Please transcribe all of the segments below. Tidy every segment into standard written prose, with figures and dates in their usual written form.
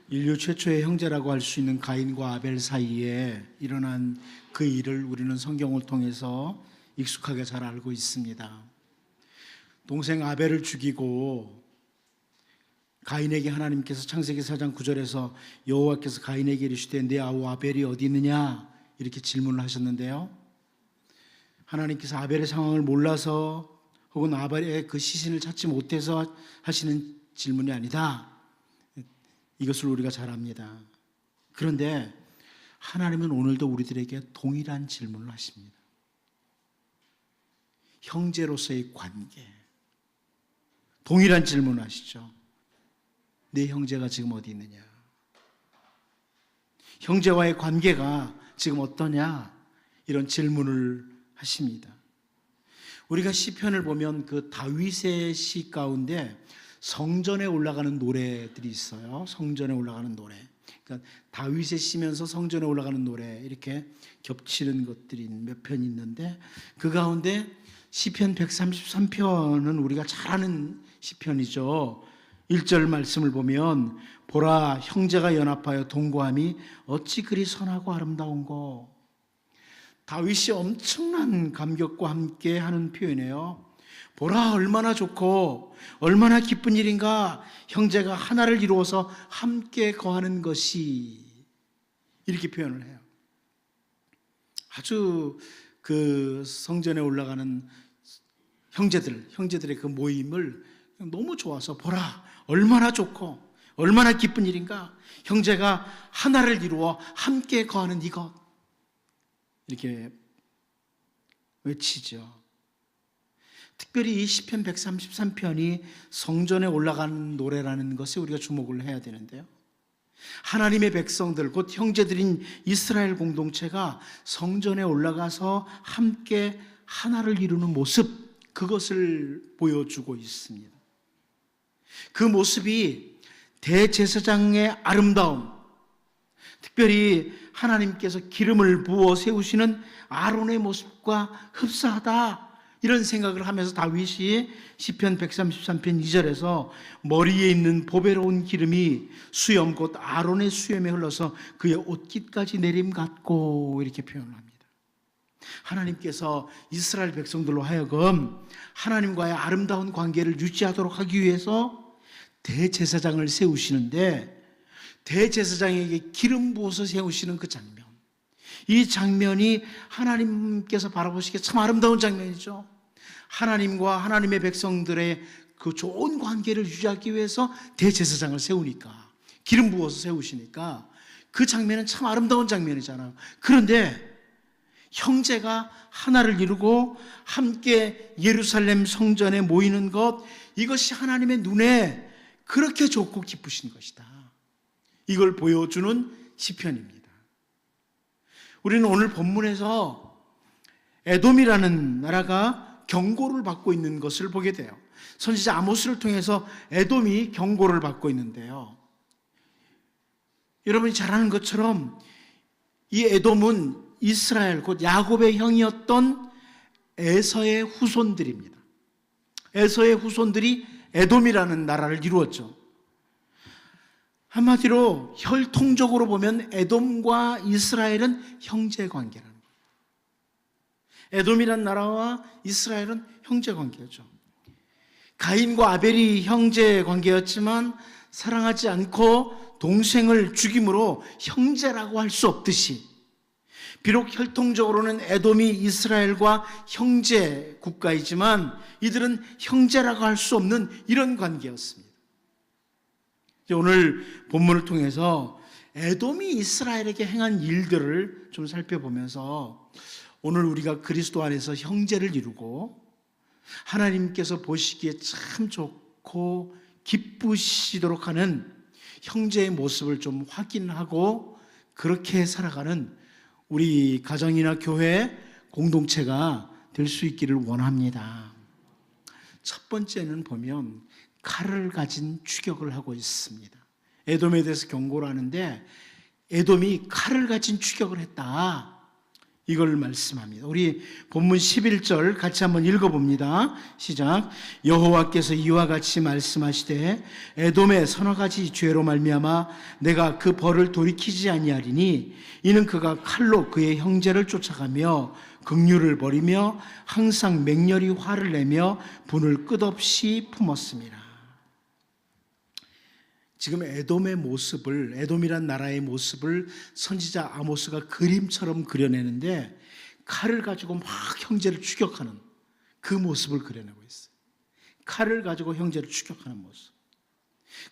인류 최초의 형제라고 할 수 있는 가인과 아벨 사이에 일어난 그 일을 우리는 성경을 통해서 익숙하게 잘 알고 있습니다. 동생 아벨을 죽이고 가인에게 하나님께서 창세기 4장 9절에서 여호와께서 가인에게 이르시되 내 아우 아벨이 어디 있느냐 이렇게 질문을 하셨는데요, 하나님께서 아벨의 상황을 몰라서 혹은 아벨의 그 시신을 찾지 못해서 하시는 질문이 아니다, 이것을 우리가 잘 압니다. 그런데 하나님은 오늘도 우리들에게 동일한 질문을 하십니다. 형제로서의 관계, 동일한 질문을 하시죠. 내 형제가 지금 어디 있느냐, 형제와의 관계가 지금 어떠냐, 이런 질문을 하십니다. 우리가 시편을 보면 그 다윗의 시 가운데 성전에 올라가는 노래들이 있어요. 성전에 올라가는 노래, 그러니까 다윗의 시면서 성전에 올라가는 노래, 이렇게 겹치는 것들이 몇 편 있는데 그 가운데 시편 133편은 우리가 잘 아는 시편이죠. 1절 말씀을 보면 보라 형제가 연합하여 동거함이 어찌 그리 선하고 아름다운고. 다윗이 엄청난 감격과 함께 하는 표현이에요. 보라 얼마나 좋고 얼마나 기쁜 일인가, 형제가 하나를 이루어서 함께 거하는 것이, 이렇게 표현을 해요. 아주 그 성전에 올라가는 형제들의 그 모임을 너무 좋아서 보라 얼마나 좋고 얼마나 기쁜 일인가, 형제가 하나를 이루어 함께 거하는 이것, 이렇게 외치죠. 특별히 이 시편 133편이 성전에 올라가는 노래라는 것에 우리가 주목을 해야 되는데요, 하나님의 백성들, 곧 형제들인 이스라엘 공동체가 성전에 올라가서 함께 하나를 이루는 모습, 그것을 보여주고 있습니다. 그 모습이 대제사장의 아름다움, 특별히 하나님께서 기름을 부어 세우시는 아론의 모습과 흡사하다, 이런 생각을 하면서 다윗이 시편 133편 2절에서 머리에 있는 보배로운 기름이 수염 곧 아론의 수염에 흘러서 그의 옷깃까지 내림 같고, 이렇게 표현을 합니다. 하나님께서 이스라엘 백성들로 하여금 하나님과의 아름다운 관계를 유지하도록 하기 위해서 대제사장을 세우시는데, 대제사장에게 기름 부어서 세우시는 그 장면, 이 장면이 하나님께서 바라보시기에 참 아름다운 장면이죠. 하나님과 하나님의 백성들의 그 좋은 관계를 유지하기 위해서 대제사장을 세우니까, 기름 부어서 세우시니까 그 장면은 참 아름다운 장면이잖아요. 그런데 형제가 하나를 이루고 함께 예루살렘 성전에 모이는 것, 이것이 하나님의 눈에 그렇게 좋고 기쁘신 것이다, 이걸 보여주는 시편입니다. 우리는 오늘 본문에서 에돔이라는 나라가 경고를 받고 있는 것을 보게 돼요. 선지자 아모스를 통해서 에돔이 경고를 받고 있는데요, 여러분이 잘 아는 것처럼 이 에돔은 이스라엘, 곧 야곱의 형이었던 에서의 후손들입니다. 에서의 후손들이 에돔이라는 나라를 이루었죠. 한마디로 혈통적으로 보면 에돔과 이스라엘은 형제 관계라는 거예요. 에돔이란 나라와 이스라엘은 형제 관계였죠. 가인과 아벨이 형제 관계였지만 사랑하지 않고 동생을 죽임으로 형제라고 할 수 없듯이, 비록 혈통적으로는 에돔이 이스라엘과 형제 국가이지만 이들은 형제라고 할 수 없는 이런 관계였습니다. 오늘 본문을 통해서 에돔이 이스라엘에게 행한 일들을 좀 살펴보면서 오늘 우리가 그리스도 안에서 형제를 이루고 하나님께서 보시기에 참 좋고 기쁘시도록 하는 형제의 모습을 좀 확인하고 그렇게 살아가는 우리 가정이나 교회 공동체가 될 수 있기를 원합니다. 첫 번째는 보면 칼을 가진 추격을 하고 있습니다. 에돔에 대해서 경고를 하는데 에돔이 칼을 가진 추격을 했다, 이걸 말씀합니다. 우리 본문 11절 같이 한번 읽어봅니다. 시작. 여호와께서 이와 같이 말씀하시되 에돔의 서너 가지 죄로 말미암아 내가 그 벌을 돌이키지 아니하리니 이는 그가 칼로 그의 형제를 쫓아가며 긍휼을 버리며 항상 맹렬히 화를 내며 분을 끝없이 품었습니다. 지금 에돔의 모습을, 에돔이란 나라의 모습을 선지자 아모스가 그림처럼 그려내는데 칼을 가지고 막 형제를 추격하는 그 모습을 그려내고 있어요. 칼을 가지고 형제를 추격하는 모습.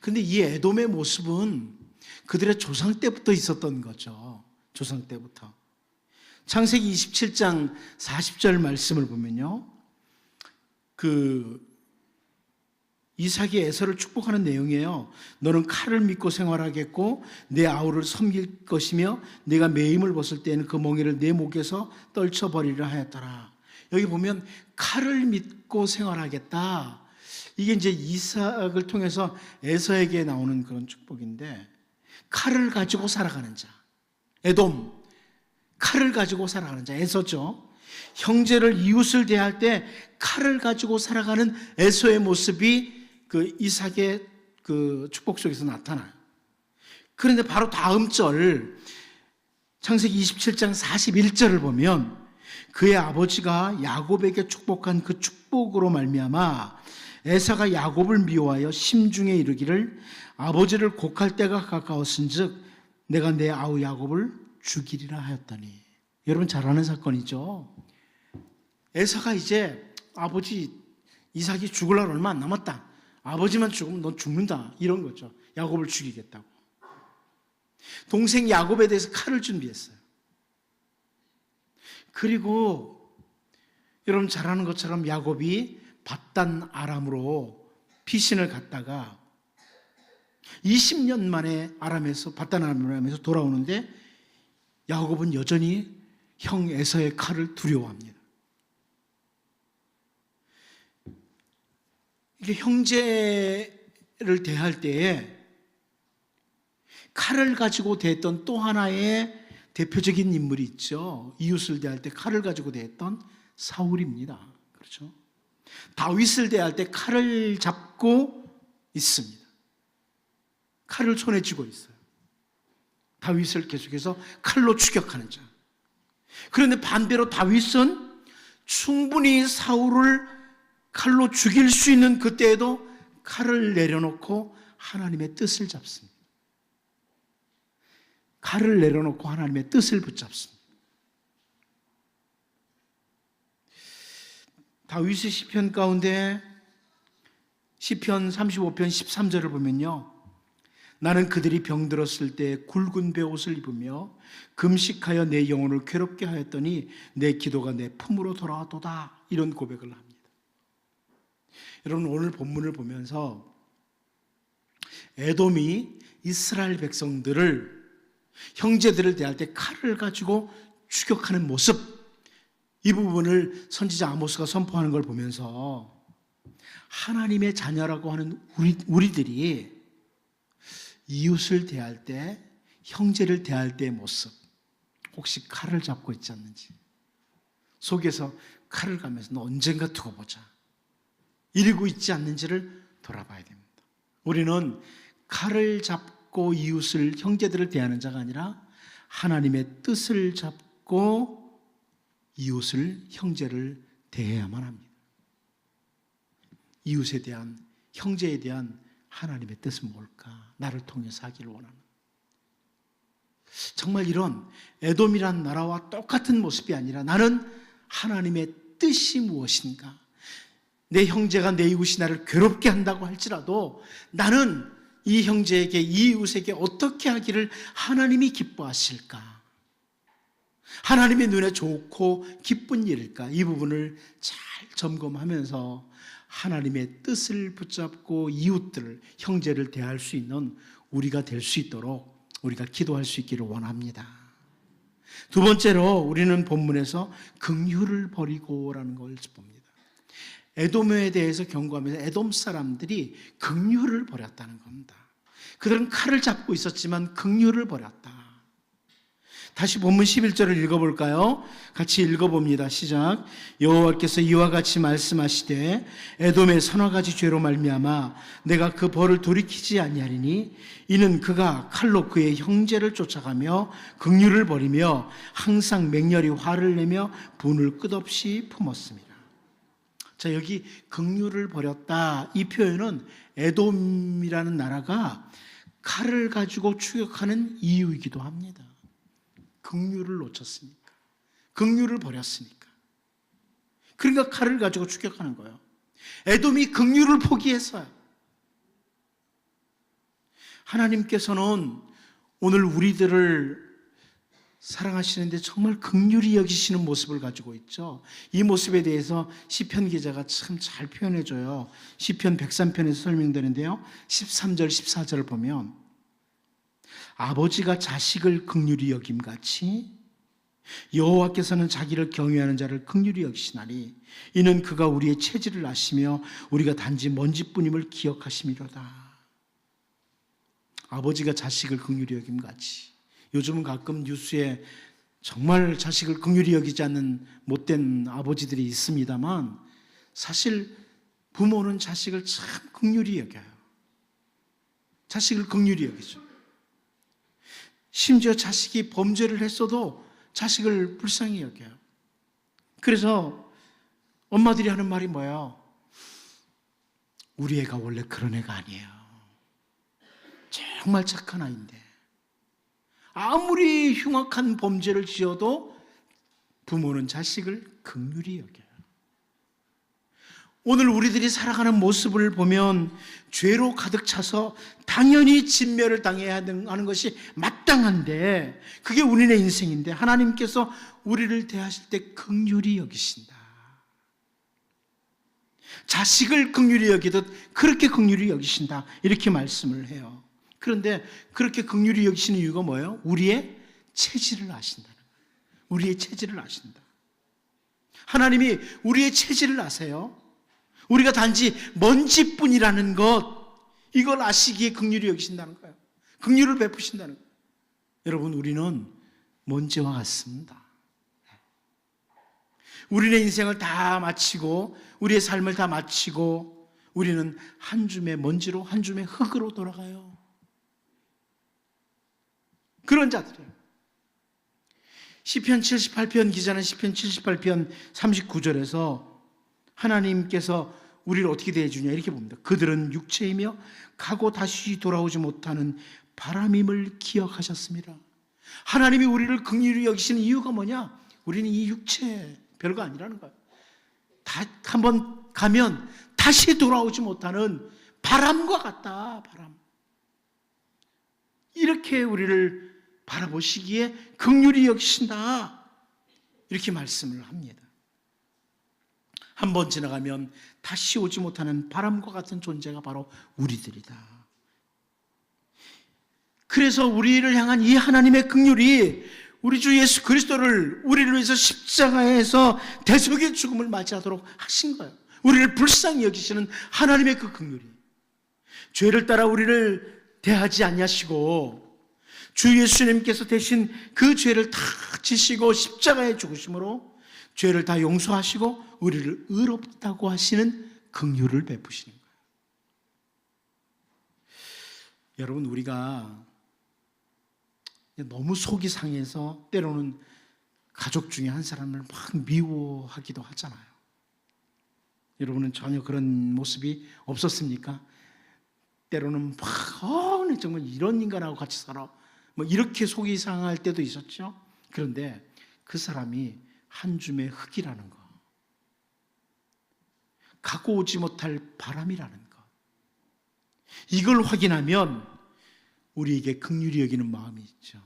근데 이 에돔의 모습은 그들의 조상 때부터 있었던 거죠. 조상 때부터. 창세기 27장 40절 말씀을 보면요, 이삭이 에서를 축복하는 내용이에요. 너는 칼을 믿고 생활하겠고 내 아우를 섬길 것이며 네가 매임을 벗을 때에는 그 멍에를 내 목에서 떨쳐버리려 하였더라. 여기 보면 칼을 믿고 생활하겠다. 이게 이제 이삭을 통해서 에서에게 나오는 그런 축복인데, 칼을 가지고 살아가는 자, 에돔, 칼을 가지고 살아가는 자, 에서죠. 형제를, 이웃을 대할 때 칼을 가지고 살아가는 에서의 모습이 그 이삭의 그 축복 속에서 나타나요. 그런데 바로 다음 절 창세기 27장 41절을 보면 그의 아버지가 야곱에게 축복한 그 축복으로 말미암아 에사가 야곱을 미워하여 심중에 이르기를 아버지를 곡할 때가 가까웠은즉 내가 내 아우 야곱을 죽이리라 하였더니. 여러분 잘 아는 사건이죠. 에사가 이제 아버지 이삭이 죽을 날 얼마 안 남았다, 아버지만 죽으면 넌 죽는다, 이런 거죠. 야곱을 죽이겠다고. 동생 야곱에 대해서 칼을 준비했어요. 그리고 여러분 잘 아는 것처럼 야곱이 밧단 아람으로 피신을 갔다가 20년 만에 밧단 아람에서 돌아오는데 야곱은 여전히 형 에서의 칼을 두려워합니다. 이게 형제를 대할 때에 칼을 가지고 대했던 또 하나의 대표적인 인물이 있죠. 이웃을 대할 때 칼을 가지고 대했던 사울입니다. 그렇죠? 다윗을 대할 때 칼을 잡고 있습니다. 칼을 손에 쥐고 있어요. 다윗을 계속해서 칼로 추격하는 자. 그런데 반대로 다윗은 충분히 사울을 칼로 죽일 수 있는 그때에도 칼을 내려놓고 하나님의 뜻을 잡습니다. 칼을 내려놓고 하나님의 뜻을 붙잡습니다. 다윗의 시편 가운데 시편 35편 13절을 보면요, 나는 그들이 병들었을 때 굵은 베옷을 입으며 금식하여 내 영혼을 괴롭게 하였더니 내 기도가 내 품으로 돌아왔도다, 이런 고백을 합니다. 여러분 오늘 본문을 보면서 에돔이 이스라엘 백성들을, 형제들을 대할 때 칼을 가지고 추격하는 모습, 이 부분을 선지자 아모스가 선포하는 걸 보면서 하나님의 자녀라고 하는 우리들이 이웃을 대할 때, 형제를 대할 때의 모습, 혹시 칼을 잡고 있지 않는지, 속에서 칼을 가면서 너 언젠가 두고 보자, 이러고 있지 않는지를 돌아봐야 됩니다. 우리는 칼을 잡고 이웃을, 형제들을 대하는 자가 아니라 하나님의 뜻을 잡고 이웃을, 형제를 대해야만 합니다. 이웃에 대한, 형제에 대한 하나님의 뜻은 뭘까? 나를 통해서 하기를 원하는. 정말 이런 에돔이란 나라와 똑같은 모습이 아니라 나는 하나님의 뜻이 무엇인가? 내 형제가, 내 이웃이 나를 괴롭게 한다고 할지라도 나는 이 형제에게, 이 이웃에게 어떻게 하기를 하나님이 기뻐하실까? 하나님의 눈에 좋고 기쁜 일일까? 이 부분을 잘 점검하면서 하나님의 뜻을 붙잡고 이웃들을, 형제를 대할 수 있는 우리가 될 수 있도록 우리가 기도할 수 있기를 원합니다. 두 번째로 우리는 본문에서 긍휼을 버리고라는 걸 봅니다. 에돔에 대해서 경고하면서 에돔 사람들이 긍휼을 버렸다는 겁니다. 그들은 칼을 잡고 있었지만 긍휼을 버렸다. 다시 본문 11절을 읽어볼까요? 같이 읽어봅니다. 시작. 여호와께서 이와 같이 말씀하시되 에돔의 서너 가지 죄로 말미암아 내가 그 벌을 돌이키지 아니하리니 이는 그가 칼로 그의 형제를 쫓아가며 긍휼을 버리며 항상 맹렬히 화를 내며 분을 끝없이 품었습니다. 자, 여기 긍휼을 버렸다, 이 표현은 에돔이라는 나라가 칼을 가지고 추격하는 이유이기도 합니다. 긍휼을 놓쳤으니까, 긍휼을 버렸으니까. 그러니까 칼을 가지고 추격하는 거예요. 에돔이 긍휼을 포기했어요. 하나님께서는 오늘 우리들을 사랑하시는데 정말 긍휼히 여기시는 모습을 가지고 있죠. 이 모습에 대해서 시편 기자가 참 잘 표현해줘요. 시편 103편에서 설명되는데요, 13절 14절을 보면 아버지가 자식을 긍휼히 여김같이 여호와께서는 자기를 경외하는 자를 긍휼히 여기시나니 이는 그가 우리의 체질을 아시며 우리가 단지 먼지뿐임을 기억하심이로다. 아버지가 자식을 긍휼히 여김같이. 요즘은 가끔 뉴스에 정말 자식을 긍휼히 여기지 않는 못된 아버지들이 있습니다만, 사실 부모는 자식을 참 긍휼히 여겨요. 자식을 긍휼히 여기죠. 심지어 자식이 범죄를 했어도 자식을 불쌍히 여겨요. 그래서 엄마들이 하는 말이 뭐예요? 우리 애가 원래 그런 애가 아니에요. 정말 착한 아이인데 아무리 흉악한 범죄를 지어도 부모는 자식을 긍휼히 여겨요. 오늘 우리들이 살아가는 모습을 보면 죄로 가득 차서 당연히 진멸을 당해야 하는 것이 마땅한데, 그게 우리의 인생인데 하나님께서 우리를 대하실 때 긍휼히 여기신다. 자식을 긍휼히 여기듯 그렇게 긍휼히 여기신다, 이렇게 말씀을 해요. 그런데 그렇게 긍휼히 여기시는 이유가 뭐예요? 우리의 체질을 아신다는 거예요. 우리의 체질을 아신다. 하나님이 우리의 체질을 아세요. 우리가 단지 먼지뿐이라는 것, 이걸 아시기에 긍휼히 여기신다는 거예요. 긍휼을 베푸신다는 거예요. 여러분, 우리는 먼지와 같습니다. 우리의 인생을 다 마치고 우리의 삶을 다 마치고 우리는 한 줌의 먼지로, 한 줌의 흙으로 돌아가요. 그런 자들이에요. 시편 78편 기자는 시편 78편 39절에서 하나님께서 우리를 어떻게 대해주냐 이렇게 봅니다. 그들은 육체이며 가고 다시 돌아오지 못하는 바람임을 기억하셨습니다. 하나님이 우리를 긍휼히 여기시는 이유가 뭐냐? 우리는 이 육체 별거 아니라는 거예요. 한번 가면 다시 돌아오지 못하는 바람과 같다. 바람. 이렇게 우리를 바라보시기에 긍휼히 여기신다, 이렇게 말씀을 합니다. 한 번 지나가면 다시 오지 못하는 바람과 같은 존재가 바로 우리들이다. 그래서 우리를 향한 이 하나님의 긍휼이 우리 주 예수 그리스도를 우리를 위해서 십자가에서 대속의 죽음을 맞이하도록 하신 거예요. 우리를 불쌍히 여기시는 하나님의 그 긍휼이, 죄를 따라 우리를 대하지 아니하시고 주 예수님께서 대신 그 죄를 다 지시고 십자가에 죽으심으로 죄를 다 용서하시고 우리를 의롭다고 하시는 긍휼을 베푸시는 거예요. 여러분, 우리가 너무 속이 상해서 때로는 가족 중에 한 사람을 막 미워하기도 하잖아요. 여러분은 전혀 그런 모습이 없었습니까? 때로는 막 정말 이런 인간하고 같이 살아, 뭐 이렇게 속이 상할 때도 있었죠. 그런데 그 사람이 한 줌의 흙이라는 것, 가고 오지 못할 바람이라는 것, 이걸 확인하면 우리에게 긍휼히 여기는 마음이 있죠.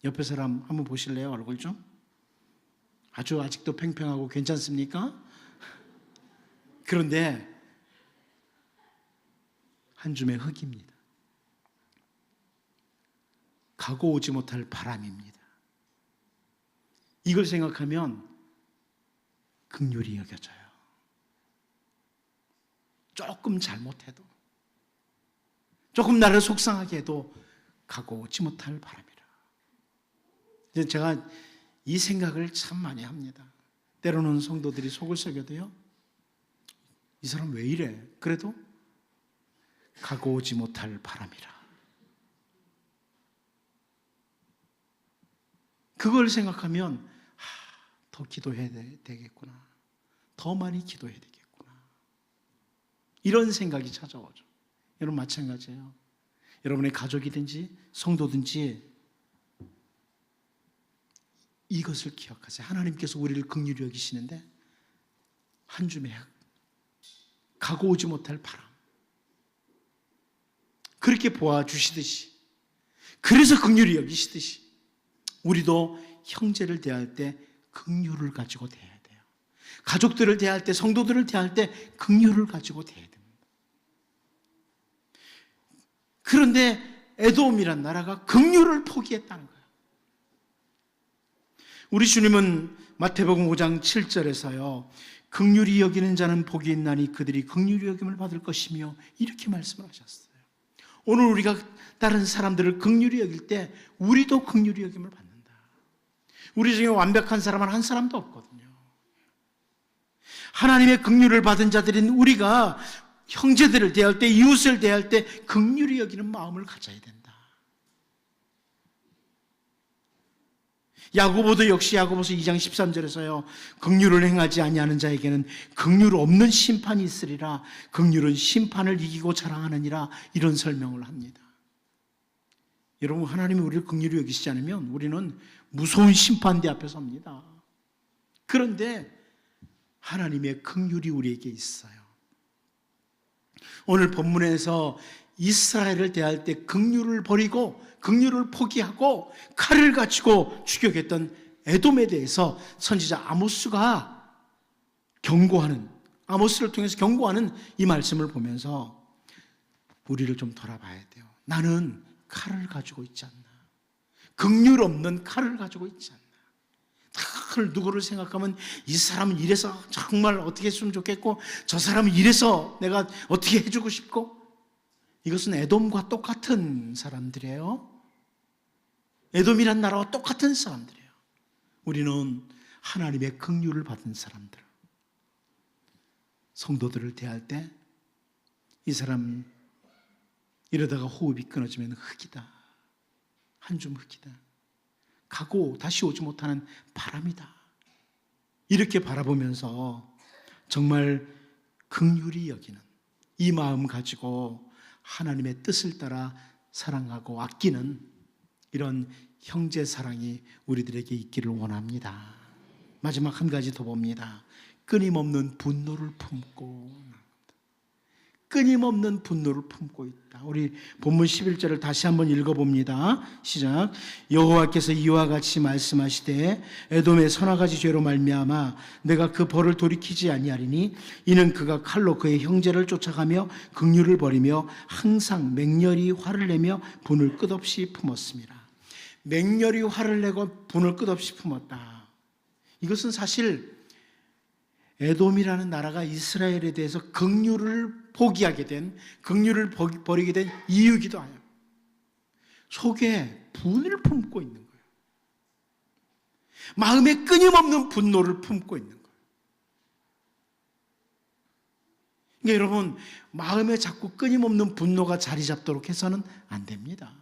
옆에 사람 한번 보실래요? 얼굴 좀? 아직도 팽팽하고 괜찮습니까? 그런데 한 줌의 흙입니다. 가고 오지 못할 바람입니다. 이걸 생각하면 긍휼히 여겨져요. 조금 잘못해도, 조금 나를 속상하게 해도 가고 오지 못할 바람이라. 이제 제가 이 생각을 참 많이 합니다. 때로는 성도들이 속을 새겨도요, 이 사람 왜 이래? 그래도 가고 오지 못할 바람이라. 그걸 생각하면 더 기도해야 되겠구나. 더 많이 기도해야 되겠구나. 이런 생각이 찾아오죠. 여러분 마찬가지예요. 여러분의 가족이든지 성도든지 이것을 기억하세요. 하나님께서 우리를 긍휼히 여기시는데 한 줌의 가고 오지 못할 바람, 그렇게 보아주시듯이, 그래서 긍휼히 여기시듯이 우리도 형제를 대할 때 긍휼을 가지고 대해야 돼요. 가족들을 대할 때, 성도들을 대할 때 긍휼을 가지고 대해야 됩니다. 그런데 에돔이란 나라가 긍휼을 포기했다는 거예요. 우리 주님은 마태복음 5장 7절에서요, 긍휼히 여기는 자는 복이 있나니 그들이 긍휼히 여김을 받을 것이며, 이렇게 말씀을 하셨어요. 오늘 우리가 다른 사람들을 긍휼히 여길 때 우리도 긍휼히 여김을 받는다. 우리 중에 완벽한 사람은 한 사람도 없거든요. 하나님의 긍휼을 받은 자들인 우리가 형제들을 대할 때, 이웃을 대할 때 긍휼히 여기는 마음을 가져야 된다. 야고보도 역시 야고보서 2장 13절에서요, 긍휼을 행하지 아니하는 자에게는 긍휼 없는 심판이 있으리라. 긍휼은 심판을 이기고 자랑하느니라. 이런 설명을 합니다. 여러분, 하나님이 우리를 긍휼히 여기시지 않으면 우리는 무서운 심판대 앞에 섭니다. 그런데 하나님의 긍휼이 우리에게 있어요. 오늘 본문에서 이스라엘을 대할 때 긍휼을 버리고 긍휼을 포기하고 칼을 가지고 추격했던 에돔에 대해서 선지자 아모스가 경고하는, 아모스를 통해서 경고하는 이 말씀을 보면서 우리를 좀 돌아봐야 돼요. 나는 칼을 가지고 있지 않나. 긍휼 없는 칼을 가지고 있지 않나. 누구를 생각하면 이 사람은 이래서 정말 어떻게 했으면 좋겠고, 저 사람은 이래서 내가 어떻게 해주고 싶고, 이것은 에돔과 똑같은 사람들이에요. 에돔이란 나라와 똑같은 사람들이에요. 우리는 하나님의 긍휼을 받은 사람들. 성도들을 대할 때 이 사람 이러다가 호흡이 끊어지면 흙이다. 한 줌 흙이다. 가고 다시 오지 못하는 바람이다. 이렇게 바라보면서 정말 긍휼히 여기는 이 마음 가지고 하나님의 뜻을 따라 사랑하고 아끼는 이런 형제 사랑이 우리들에게 있기를 원합니다. 마지막 한 가지 더 봅니다. 끊임없는 분노를 품고, 끊임없는 분노를 품고 있다. 우리 본문 11절을 다시 한번 읽어봅니다. 시작. 여호와께서 이와 같이 말씀하시되 에돔의 서너가지 죄로 말미암아 내가 그 벌을 돌이키지 아니하리니 이는 그가 칼로 그의 형제를 쫓아가며 긍휼을 버리며 항상 맹렬히 화를 내며 분을 끝없이 품었습니다. 맹렬히 화를 내고 분을 끝없이 품었다. 이것은 사실 에돔이라는 나라가 이스라엘에 대해서 긍휼을 포기하게 된, 긍휼을 버리게 된 이유이기도 해요. 속에 분을 품고 있는 거예요. 마음에 끊임없는 분노를 품고 있는 거예요. 그러니까 여러분, 마음에 자꾸 끊임없는 분노가 자리 잡도록 해서는 안 됩니다.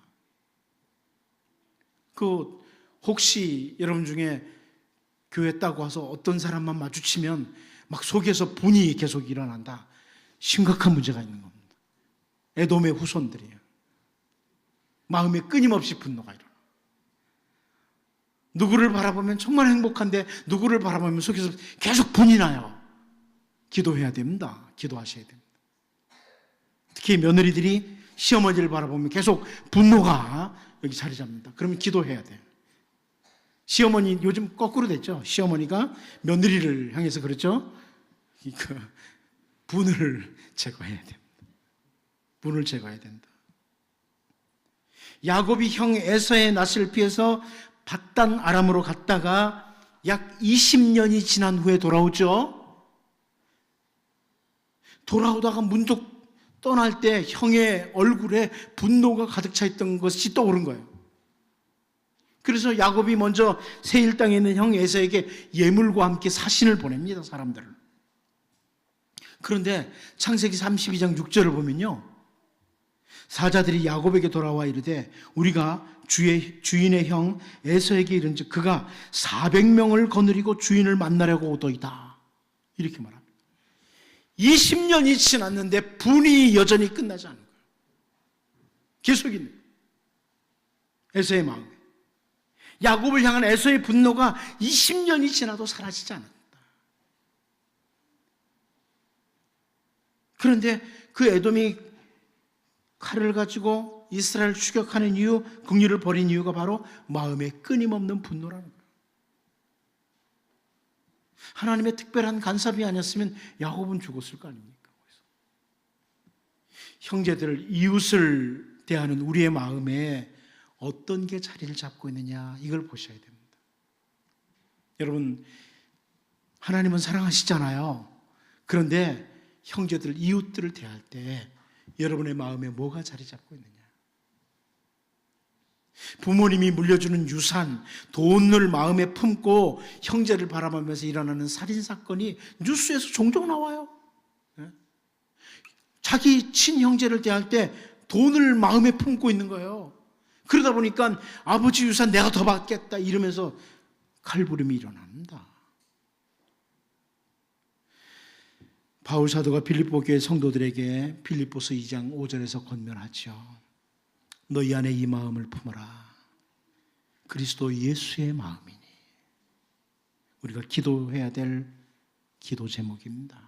혹시 여러분 중에 교회 따고 와서 어떤 사람만 마주치면 막 속에서 분이 계속 일어난다. 심각한 문제가 있는 겁니다. 에돔의 후손들이에요. 마음에 끊임없이 분노가 일어나. 누구를 바라보면 정말 행복한데 누구를 바라보면 속에서 계속 분이 나요. 기도해야 됩니다. 기도하셔야 됩니다. 특히 며느리들이 시어머니를 바라보면 계속 분노가 여기 자리 잡는다. 그러면 기도해야 돼요. 시어머니 요즘 거꾸로 됐죠. 시어머니가 며느리를 향해서 그렇죠. 분을 제거해야 됩니다. 분을 제거해야 된다. 야곱이 형 에서의 낯을 피해서 밧단 아람으로 갔다가 약 20년이 지난 후에 돌아오죠. 돌아오다가 문득 떠날 때 형의 얼굴에 분노가 가득 차 있던 것이 떠오른 거예요. 그래서 야곱이 먼저 세일 땅에 있는 형 에서에게 예물과 함께 사신을 보냅니다, 사람들을. 그런데 창세기 32장 6절을 보면요, 사자들이 야곱에게 돌아와 이르되 우리가 주인의 형 에서에게 이른즉 그가 400명을 거느리고 주인을 만나려고 오더이다, 이렇게 말합니다. 20년이 지났는데 분이 여전히 끝나지 않은 거예요. 계속 있는 거예요. 에서의 마음에. 야곱을 향한 에서의 분노가 20년이 지나도 사라지지 않았다. 그런데 그 에돔이 칼을 가지고 이스라엘을 추격하는 이유, 긍휼을 버린 이유가 바로 마음에 끊임없는 분노라는 거예요. 하나님의 특별한 간섭이 아니었으면 야곱은 죽었을 거 아닙니까? 형제들, 이웃을 대하는 우리의 마음에 어떤 게 자리를 잡고 있느냐, 이걸 보셔야 됩니다. 여러분, 하나님은 사랑하시잖아요. 그런데 형제들, 이웃들을 대할 때 여러분의 마음에 뭐가 자리 잡고 있느냐? 부모님이 물려주는 유산, 돈을 마음에 품고 형제를 바라보면서 일어나는 살인사건이 뉴스에서 종종 나와요. 자기 친형제를 대할 때 돈을 마음에 품고 있는 거예요. 그러다 보니까 아버지 유산 내가 더 받겠다 이러면서 칼부림이 일어납니다. 바울 사도가 빌립보 교회 성도들에게 빌립보서 2장 5절에서 권면하죠. 너희 안에 이 마음을 품어라. 그리스도 예수의 마음이니. 우리가 기도해야 될 기도 제목입니다.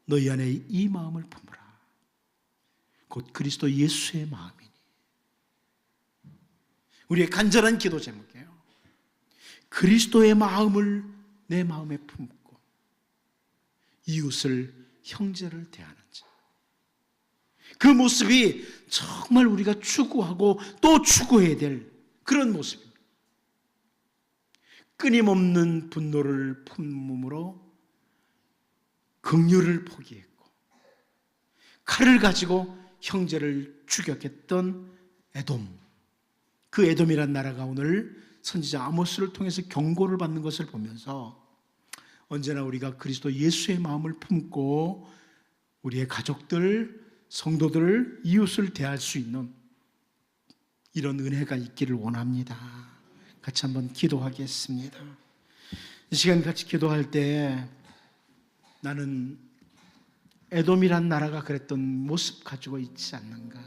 너희 안에 이 마음을 품어라. 곧 그리스도 예수의 마음이니. 우리의 간절한 기도 제목이에요. 그리스도의 마음을 내 마음에 품고 이웃을, 형제를 대하는 자. 그 모습이 정말 우리가 추구하고 또 추구해야 될 그런 모습입니다. 끊임없는 분노를 품음으로 긍휼을 포기했고 칼을 가지고 형제를 추격했던 에돔, 그 에돔이란 나라가 오늘 선지자 아모스를 통해서 경고를 받는 것을 보면서 언제나 우리가 그리스도 예수의 마음을 품고 우리의 가족들, 성도들을, 이웃을 대할 수 있는 이런 은혜가 있기를 원합니다. 같이 한번 기도하겠습니다. 이 시간 같이 기도할 때 나는 에돔이란 나라가 그랬던 모습 가지고 있지 않는가?